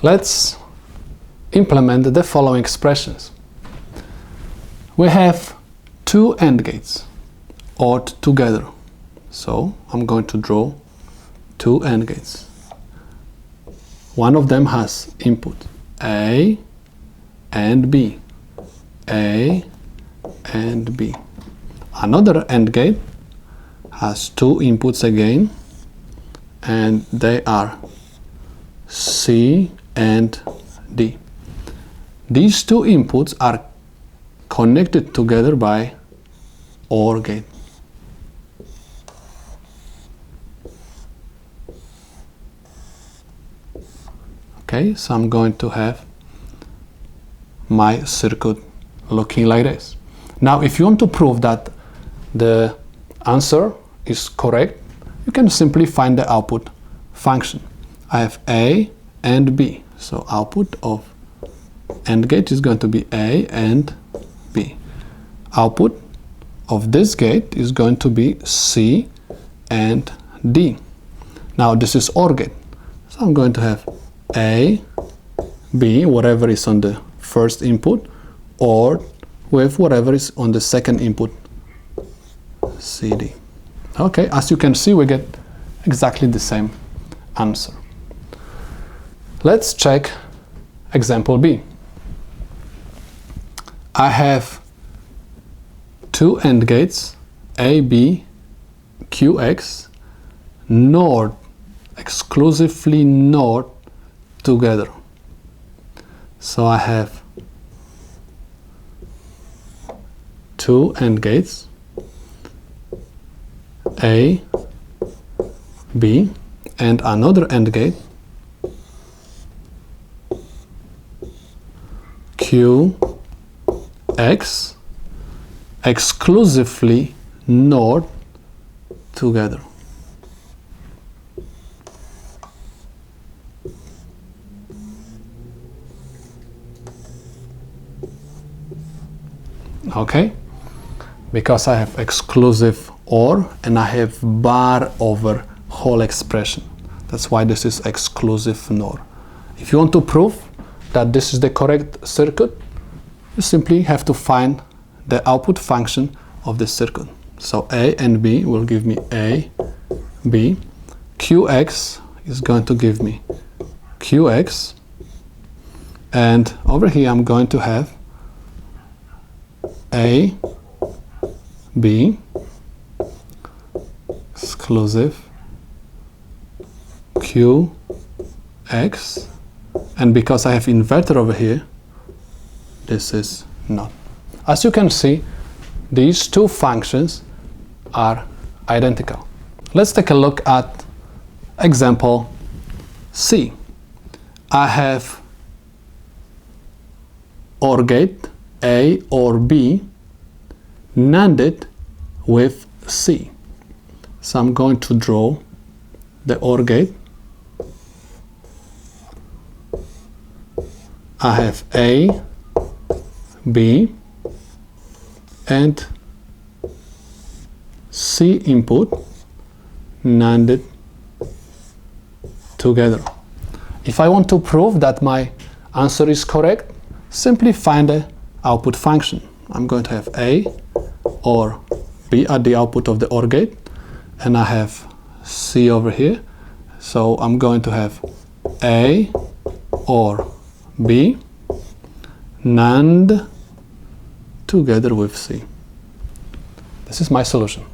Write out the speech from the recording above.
Let's implement the following expressions. We have two AND gates ORed together. So I'm going to draw two AND gates. One of them has input A and B. A and B. Another AND gate has two inputs again, and they are C and D. These two inputs are connected together by OR gate. Okay, so I'm going to have my circuit looking like this. Now, if you want to prove that the answer is correct, you can simply find the output function. I have A and B, so output of AND gate is going to be A and B. Output of this gate is going to be C and D. Now this is OR gate, so I'm going to have A, B, whatever is on the first input, or with whatever is on the second input, C, D. Okay, as you can see, we get exactly the same answer. Let's check example B. I have two AND gates, A, B, QX, NOR, exclusively NOR together. So I have two AND gates, A, B, and another AND gate, Q, X, exclusively NOR together. Okay, because I have exclusive OR and I have bar over whole expression. That's why this is exclusive NOR. If you want to prove that this is the correct circuit, you simply have to find the output function of the circuit. So A and B will give me A, B. QX is going to give me QX. And over here I'm going to have A, B, exclusive, Q, X, and because I have inverter over here, this is not. As you can see, these two functions are identical. Let's take a look at example C. I have OR gate A or B NANDed with C. So I'm going to draw the OR gate. I have A, B, and C input NANDed together. If I want to prove that my answer is correct, simply find the output function. I'm going to have A or B at the output of the OR gate, and I have C over here. So I'm going to have A or B NAND together with C. This is my solution.